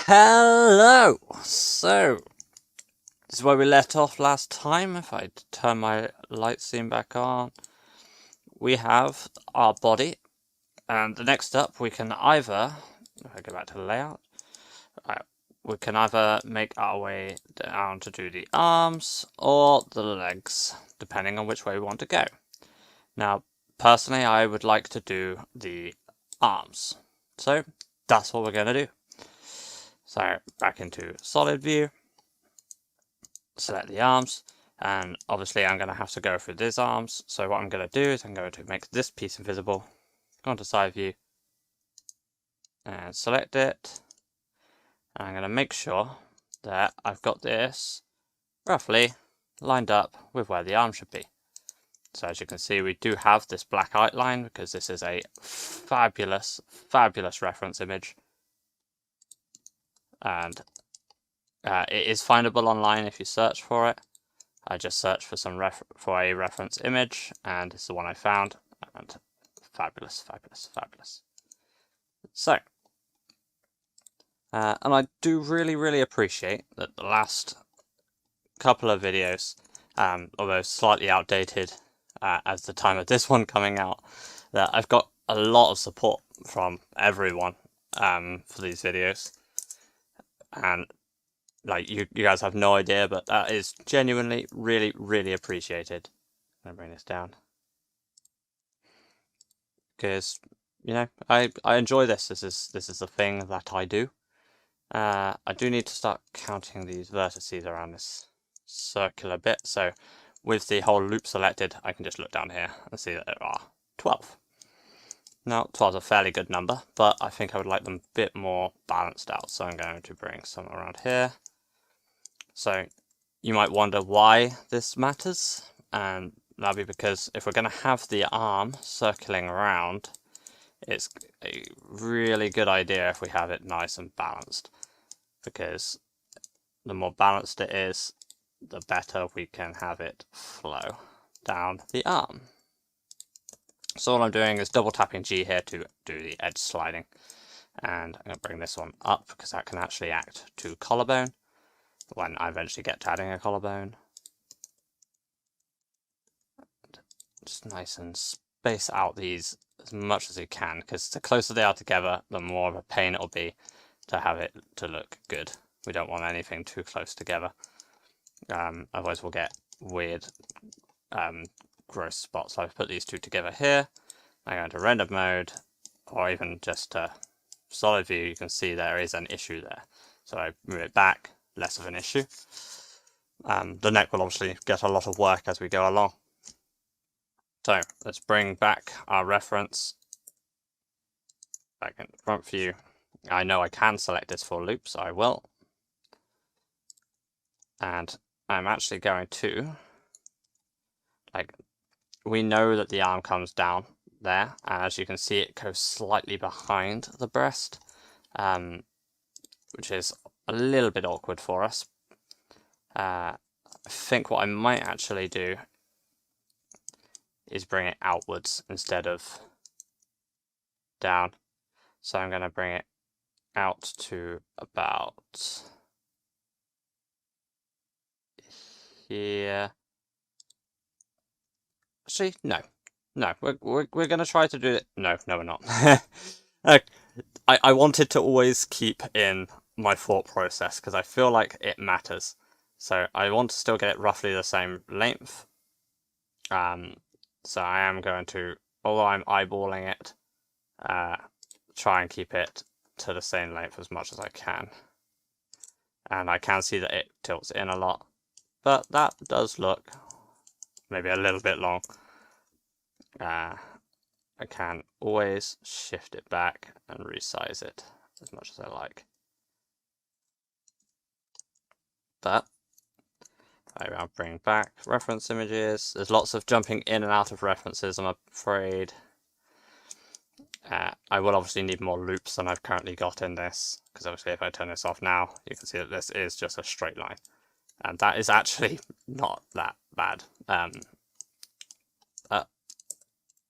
Hello! So, this is where we left off last time. If I turn my light scene back on, we have our body, and the next up we can either, if I go back to the layout, we can either make our way down to do the arms or the legs, depending on which way we want to go. Now, personally, I would like to do the arms, so that's what we're going to do. So, back into solid view, select the arms, and obviously I'm going to have to go through these arms. So what I'm going to do is I'm going to make this piece invisible, go onto side view, and select it. And I'm going to make sure that I've got this roughly lined up with where the arm should be. So as you can see, we do have this black outline because this is a fabulous, fabulous reference image. And it is findable online if you search for it. I just searched for a reference image, and it's the one I found, and fabulous, fabulous, fabulous. So, and I do really appreciate that the last couple of videos, although slightly outdated at the time of this one coming out, that I've got a lot of support from everyone for these videos, and like you guys have no idea, but that is genuinely really appreciated. I'm gonna bring this down because I enjoy this. This is the thing that I do. I do need to start counting these vertices around this circular bit. So with the whole loop selected, I can just look down here and see that there are 12. Now 12 is a fairly good number, but I think I would like them a bit more balanced out. So I'm going to bring some around here. So you might wonder why this matters, and that'll be because if we're going to have the arm circling around, it's a really good idea if we have it nice and balanced, because the more balanced it is, the better we can have it flow down the arm. So all I'm doing is double tapping G here to do the edge sliding, and I'm going to bring this one up because that can actually act to collarbone when I eventually get to adding a collarbone. Just nice and space out these as much as you can, because the closer they are together, the more of a pain it'll be to have it to look good. We don't want anything too close together, otherwise we'll get weird gross spots. So I've put these two together here. I go into render mode, or even just solid view. You can see there is an issue there, so I move it back, less of an issue. The neck will obviously get a lot of work as we go along. So let's bring back our reference back in the front view. I know I can select this for loop, so I will. And I'm actually going to, we know that the arm comes down there, and as you can see, it goes slightly behind the breast, which is a little bit awkward for us. I think what I might actually do is bring it outwards instead of down. So I'm going to bring it out to about here. Actually, no, we're going to try to do it. No, we're not. I wanted to always keep in my thought process because I feel like it matters. So I want to still get it roughly the same length. So I am going to, although I'm eyeballing it, try and keep it to the same length as much as I can. And I can see that it tilts in a lot, but that does look maybe a little bit long. I can always shift it back and resize it as much as I like. But I'll bring back reference images. There's lots of jumping in and out of references, I'm afraid. I will obviously need more loops than I've currently got in this, because obviously if I turn this off now, you can see that this is just a straight line. And that is actually not that bad.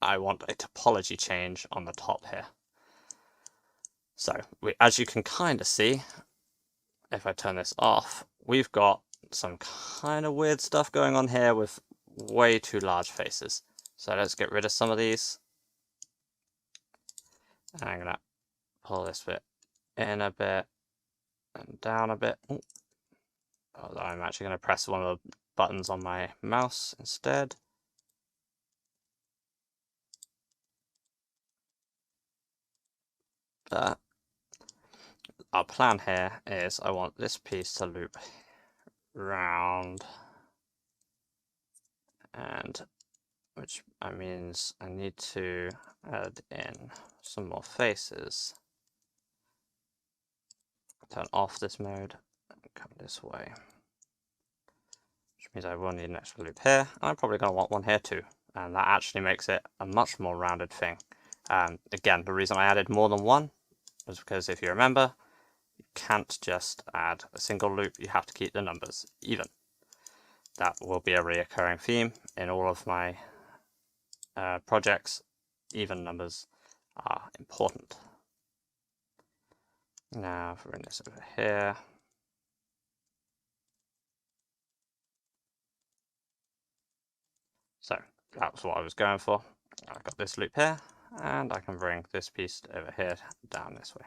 I want a topology change on the top here. So, as you can kind of see, if I turn this off, we've got some kind of weird stuff going on here with way too large faces. So let's get rid of some of these. And I'm gonna pull this bit in a bit and down a bit. Ooh. Although I'm actually gonna press one of the buttons on my mouse instead. But our plan here is I want this piece to loop round, and which means I need to add in some more faces. Turn off this mode and come this way, which means I will need an extra loop here, and I'm probably going to want one here too, and that actually makes it a much more rounded thing. Again, the reason I added more than one was because if you remember, you can't just add a single loop, you have to keep the numbers even. That will be a reoccurring theme in all of my projects. Even numbers are important. Now, if we bring this over here, so that's what I was going for. I've got this loop here, and I can bring this piece over here down this way.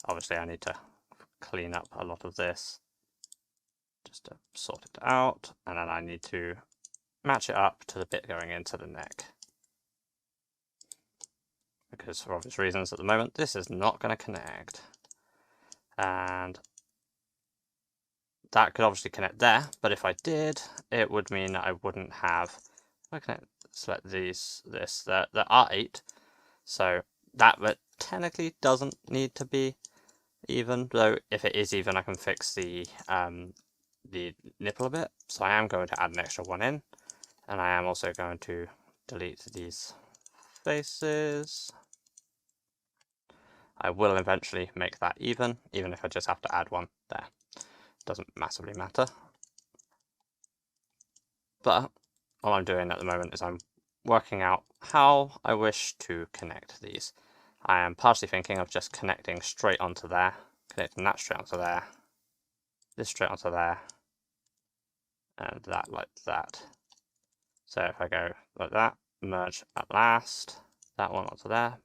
Obviously, I need to clean up a lot of this just to sort it out, and then I need to match it up to the bit going into the neck. Because for obvious reasons at the moment, this is not going to connect. And that could obviously connect there, but if I did, it would mean that I wouldn't have, I can select this, there are 8, so that technically doesn't need to be even, though if it is even I can fix the nipple a bit, so I am going to add an extra one in, and I am also going to delete these faces. I will eventually make that even if I just have to add one there. Doesn't massively matter. But all I'm doing at the moment is I'm working out how I wish to connect these. I am partially thinking of just connecting straight onto there, connecting that straight onto there, this straight onto there, and that like that. So if I go like that, merge at last, that one onto there,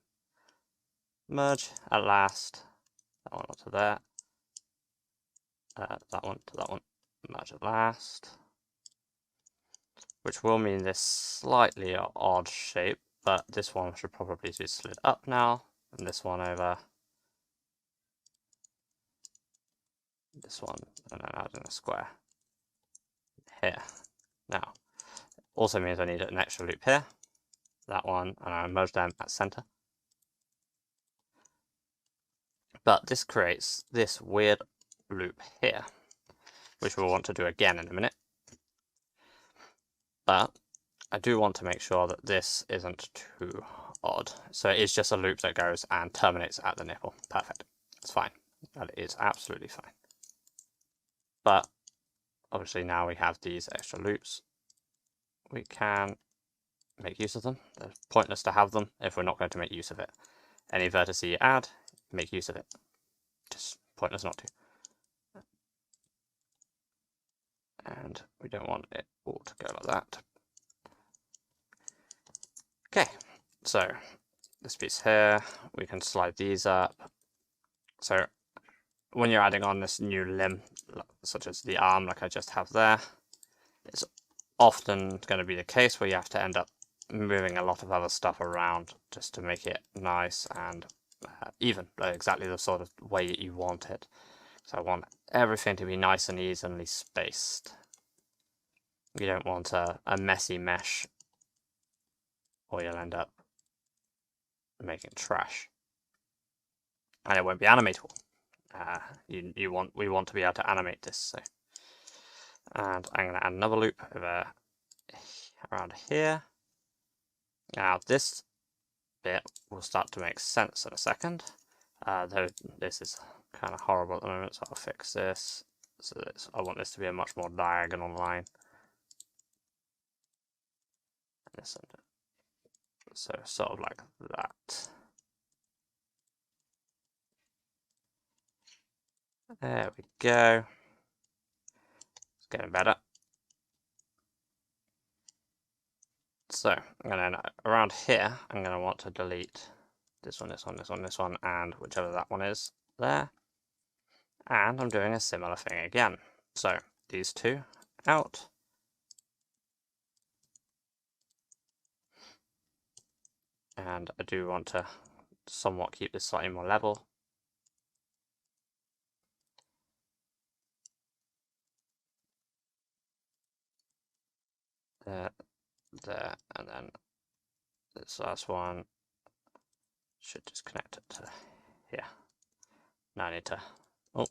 merge at last, that one onto there, that one to that one, merge at last. Which will mean this slightly odd shape, but this one should probably be slid up now, and this one over, this one, and then add in a square here. Now, also means I need an extra loop here, that one, and I merge them at center. But this creates this weird loop here, which we'll want to do again in a minute. But I do want to make sure that this isn't too odd. So it is just a loop that goes and terminates at the nipple. Perfect. It's fine. That is absolutely fine. But obviously now we have these extra loops. We can make use of them. They're pointless to have them if we're not going to make use of it. Any vertex you add, make use of it. Just pointless not to. And we don't want it all to go like that. Okay, so this piece here, we can slide these up. So when you're adding on this new limb, such as the arm like I just have there, it's often going to be the case where you have to end up moving a lot of other stuff around just to make it nice and even, exactly the sort of way you want it. So I want everything to be nice and evenly spaced. You don't want a messy mesh, or you'll end up making trash, and it won't be animatable. We want to be able to animate this. So, and I'm going to add another loop over around here. Now this bit will start to make sense in a second, though this is kind of horrible at the moment, so I'll fix this. So I want this to be a much more diagonal line. So sort of like that. There we go. It's getting better. So, and then around here, I'm going to want to delete this one, this one, this one, this one, and whichever that one is there. And I'm doing a similar thing again. So, these two out. And I do want to somewhat keep this slightly more level. There, there, and then this last one should just connect it to here. Now I need to, oh,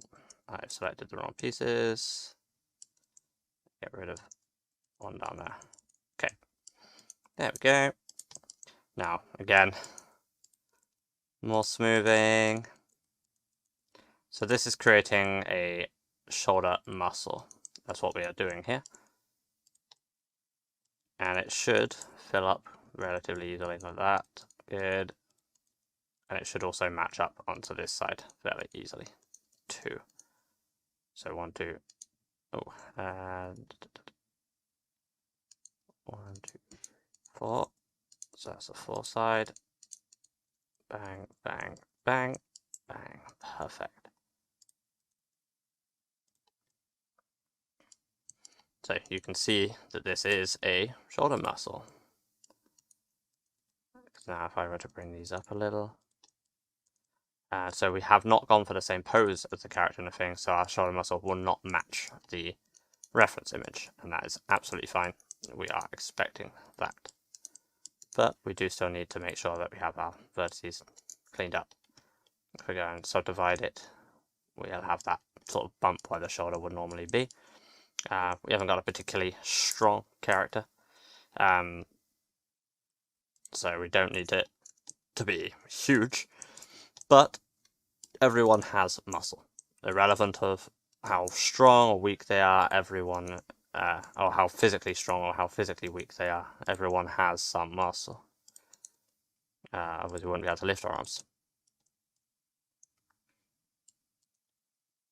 I've selected the wrong pieces. Get rid of one down there. Okay, there we go. Now, again, more smoothing. So this is creating a shoulder muscle. That's what we are doing here. And it should fill up relatively easily like that. Good. And it should also match up onto this side fairly easily too. So 1, 2, oh, and 1, 2, 4. So that's the 4 side. Bang, bang, bang, bang. Perfect. So you can see that this is a shoulder muscle. Now if I were to bring these up a little. So we have not gone for the same pose as the character in the thing, so our shoulder muscle will not match the reference image, and that is absolutely fine. We are expecting that. But we do still need to make sure that we have our vertices cleaned up. If we go and subdivide it, we'll have that sort of bump where the shoulder would normally be. We haven't got a particularly strong character, so we don't need it to be huge, but everyone has muscle. Irrelevant of how strong or weak they are, everyone, or how physically strong or how physically weak they are, everyone has some muscle. Otherwise we wouldn't be able to lift our arms.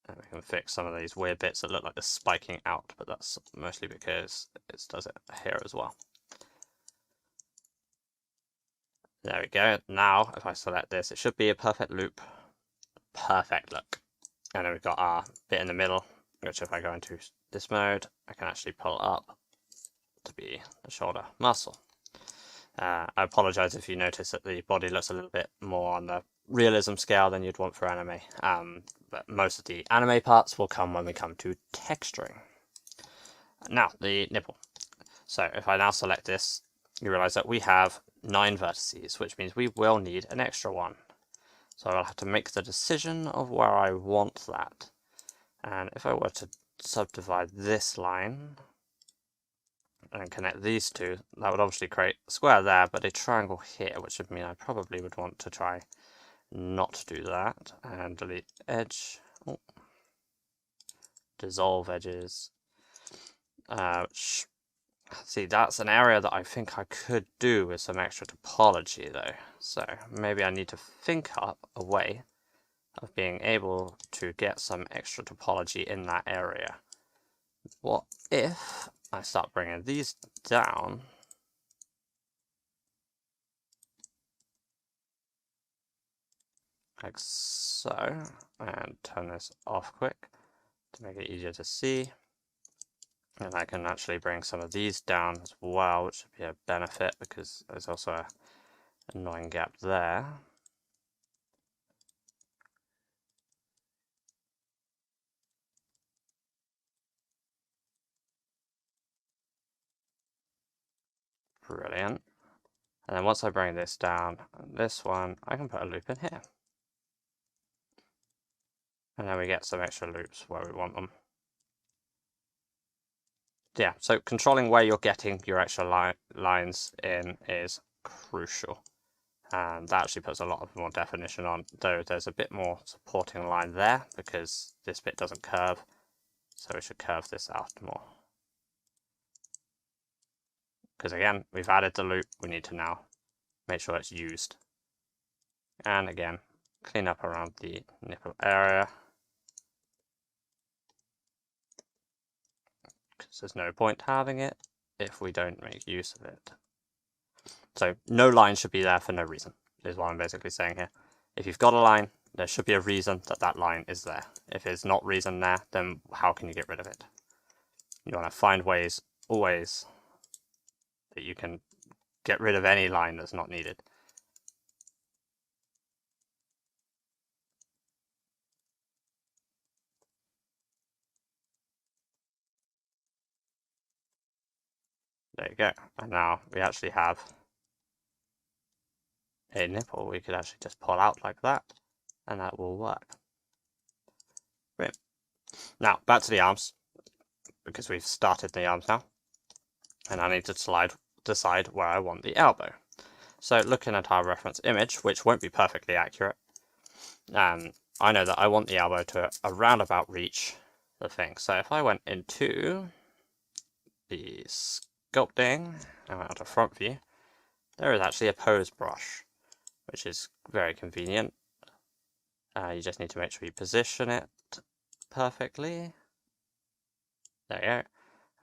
And we can fix some of these weird bits that look like they're spiking out, but that's mostly because it does it here as well. There we go. Now, if I select this, it should be a perfect loop. Perfect look. And then we've got our bit in the middle, which if I go into this mode, I can actually pull up to be the shoulder muscle. I apologise if you notice that the body looks a little bit more on the realism scale than you'd want for anime, but most of the anime parts will come when we come to texturing. Now, the nipple. So if I now select this, you realise that we have 9 vertices, which means we will need an extra one. So I'll have to make the decision of where I want that. And if I were to subdivide this line and connect these two, that would obviously create a square there, but a triangle here, which would mean I probably would want to try not do that. And delete edge. Oh. Dissolve edges. See, that's an area that I think I could do with some extra topology though. So maybe I need to think up a way of being able to get some extra topology in that area. What if I start bringing these down like so, and turn this off quick to make it easier to see. And I can actually bring some of these down as well, which would be a benefit because there's also an annoying gap there. Brilliant. And then once I bring this down, this one, I can put a loop in here. And then we get some extra loops where we want them. Yeah, so controlling where you're getting your extra lines in is crucial. And that actually puts a lot of more definition on, though there's a bit more supporting line there because this bit doesn't curve. So we should curve this out more. Because again, we've added the loop, we need to now make sure it's used. And again, clean up around the nipple area. So there's no point having it if we don't make use of it. So no line should be there for no reason, is what I'm basically saying here. If you've got a line, there should be a reason that that line is there. If there's not reason there, then how can you get rid of it? You want to find ways, always, that you can get rid of any line that's not needed. There you go. And now we actually have a nipple we could actually just pull out like that, and that will work. Brilliant. Now, back to the arms, because we've started the arms now, and I need to decide where I want the elbow. So looking at our reference image, which won't be perfectly accurate, I know that I want the elbow to around about reach the thing. So if I went into the sculpting and went to front view, there is actually a pose brush, which is very convenient. You just need to make sure you position it perfectly. There you go.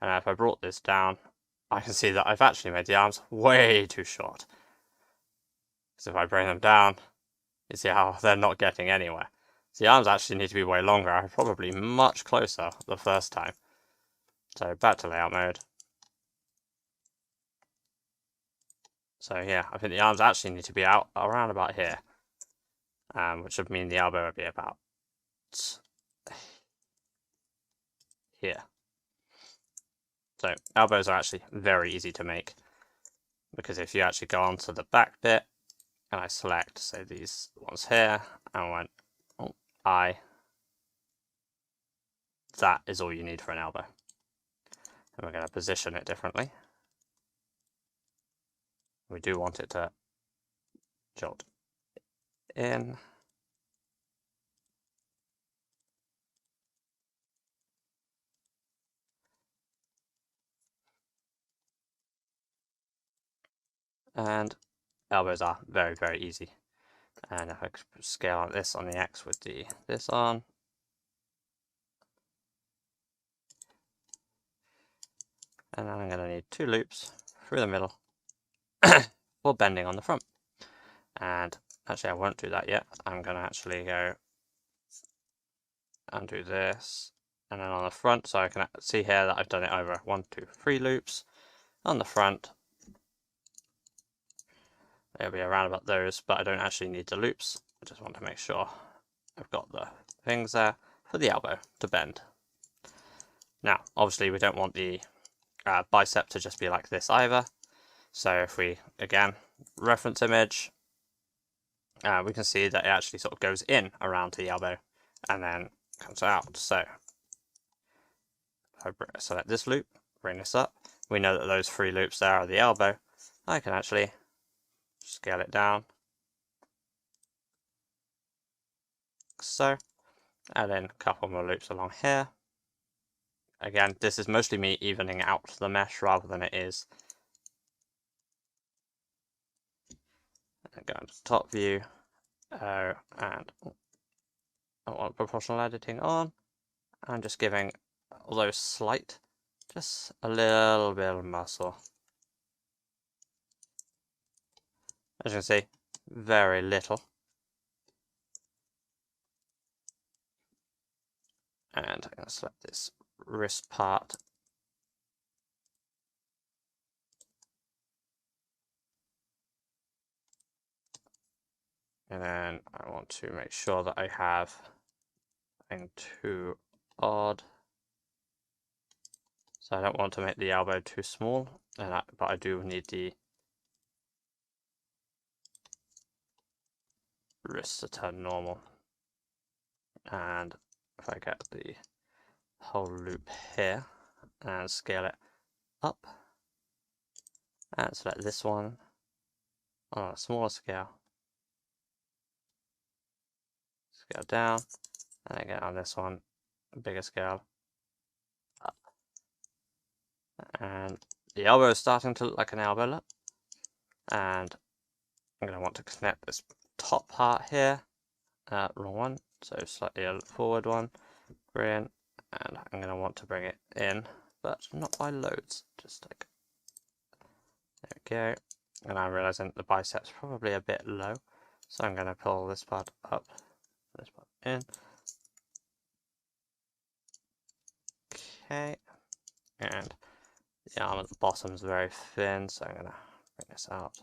And if I brought this down, I can see that I've actually made the arms way too short. So if I bring them down, you see how they're not getting anywhere. So the arms actually need to be way longer. I'm probably much closer the first time. So back to layout mode. So yeah, I think the arms actually need to be out around about here. Which would mean the elbow would be about here. So elbows are actually very easy to make, because if you actually go onto the back bit, and I select, say, these ones here, and went eye, that is all you need for an elbow. And we're going to position it differently. We do want it to jolt in. And elbows are very, very easy. And if I scale on this on the X with this on, and then I'm going to need 2 loops through the middle for bending on the front. And actually I won't do that yet. I'm going to actually go and do this, and then on the front, so I can see here that I've done it over 1, 2, 3 loops on the front. It'll be around about those, but I don't actually need the loops. I just want to make sure I've got the things there for the elbow to bend. Now, obviously we don't want the bicep to just be like this either. So if we, again, reference image, we can see that it actually sort of goes in around to the elbow and then comes out. So if I select this loop, bring this up, we know that those 3 loops there are the elbow. I can actually scale it down, so, and then a couple more loops along here. Again, this is mostly me evening out the mesh rather than it is. And go into top view, and I want proportional editing on. I'm just giving, although slight, just a little bit of muscle. As you can see, very little. And I'm going to select this wrist part. And then I want to make sure that I have nothing too odd. So I don't want to make the elbow too small, but I do need the wrist to turn normal. And if I get the whole loop here and scale it up, and select this one on a smaller scale, scale down, and again on this one, a bigger scale, up. And the elbow is starting to look like an elbow look, and I'm going to want to connect this top part here, wrong one, so slightly a forward one, brilliant, and I'm going to want to bring it in but not by loads. Just like, there we go. And I'm realizing the bicep's probably a bit low, so I'm going to pull this part up, this part in. Okay, and the arm at the bottom is very thin, so I'm going to bring this out.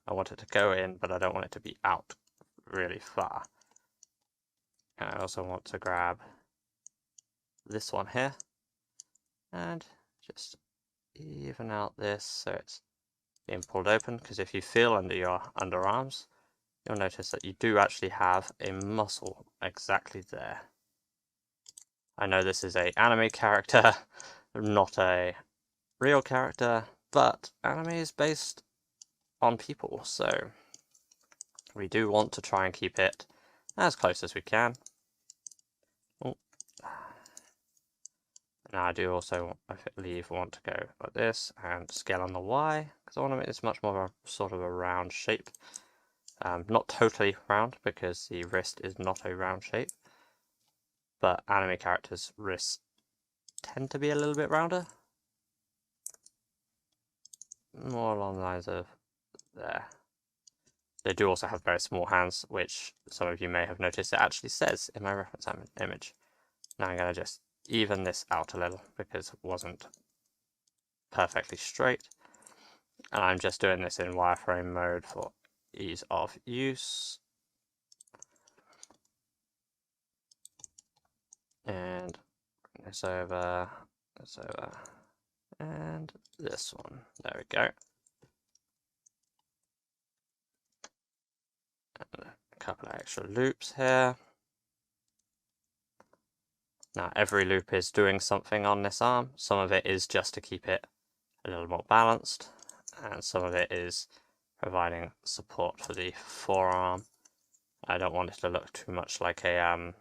I want it to go in, but I don't want it to be out really far. And I also want to grab this one here and just even out this so it's being pulled open, because if you feel under your underarms, you'll notice that you do actually have a muscle exactly there. I know this is an anime character, not a real character, but anime is based on people, so we do want to try and keep it as close as we can. Oh. Now I do also, I believe, want to go like this and scale on the Y, because I want to make this much more of a sort of a round shape. Not totally round, because the wrist is not a round shape, but anime characters' wrists tend to be a little bit rounder. More along the lines of there. They do also have very small hands, which some of you may have noticed it actually says in my reference image. Now I'm going to just even this out a little, because it wasn't perfectly straight. And I'm just doing this in wireframe mode for ease of use. And bring this over, and this one. There we go. And a couple of extra loops here. Now every loop is doing something on this arm. Some of it is just to keep it a little more balanced, and some of it is providing support for the forearm. I don't want it to look too much like a, I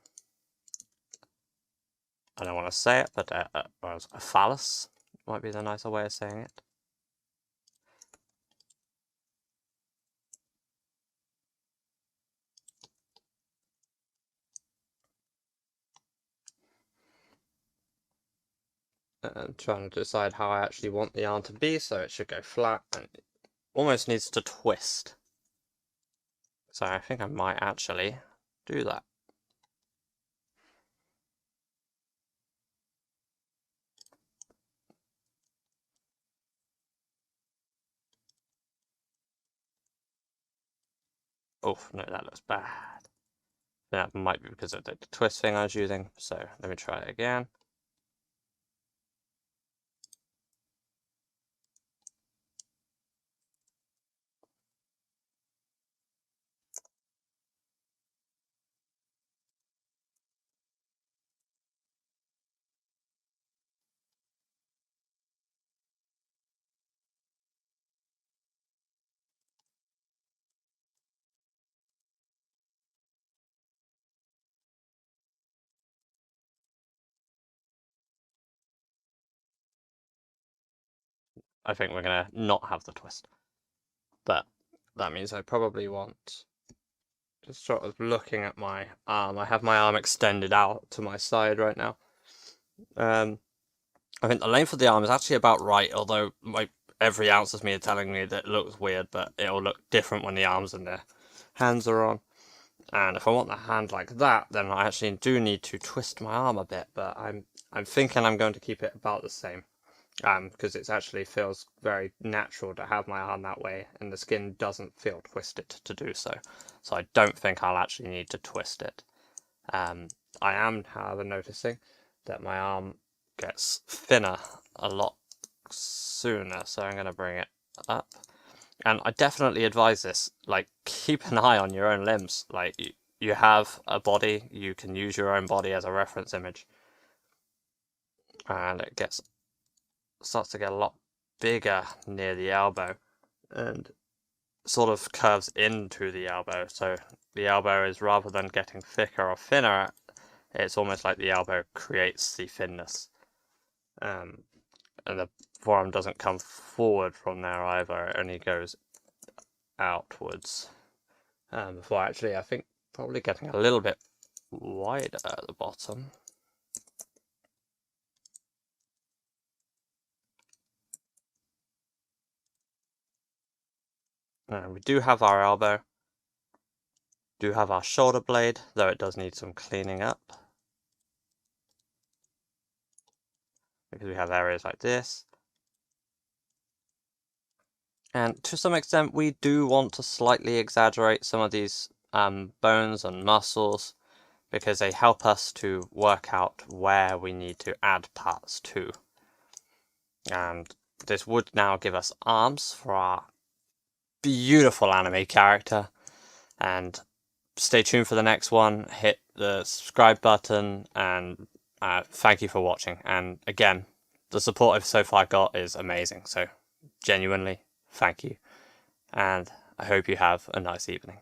don't want to say it, but a phallus might be the nicer way of saying it. I'm trying to decide how I actually want the arm to be, so it should go flat, and it almost needs to twist. So I think I might actually do that. Oh, no, that looks bad. That might be because of the twist thing I was using, so let me try it again. I think we're going to not have the twist. But that means I probably want, just sort of looking at my arm, I have my arm extended out to my side right now. I think the length of the arm is actually about right, although every ounce of me is telling me that it looks weird, but it'll look different when the arms and the hands are on. And if I want the hand like that, then I actually do need to twist my arm a bit, but I'm thinking I'm going to keep it about the same. Because it actually feels very natural to have my arm that way, and the skin doesn't feel twisted to do so. So I don't think I'll actually need to twist it. I am, however, noticing that my arm gets thinner a lot sooner, so I'm going to bring it up. And I definitely advise this, like, keep an eye on your own limbs. Like, you have a body, you can use your own body as a reference image. And it starts to get a lot bigger near the elbow, and sort of curves into the elbow. So the elbow is, rather than getting thicker or thinner, it's almost like the elbow creates the thinness. And the forearm doesn't come forward from there either, it only goes outwards. Before actually, I think, probably getting a little bit wider at the bottom. We do have our elbow. Do have our shoulder blade, though it does need some cleaning up. Because we have areas like this. And to some extent, we do want to slightly exaggerate some of these bones and muscles, because they help us to work out where we need to add parts to. And this would now give us arms for our beautiful anime character. And stay tuned for the next one, hit the subscribe button, and thank you for watching. And again, the support I've so far got is amazing, so genuinely, thank you. And I hope you have a nice evening.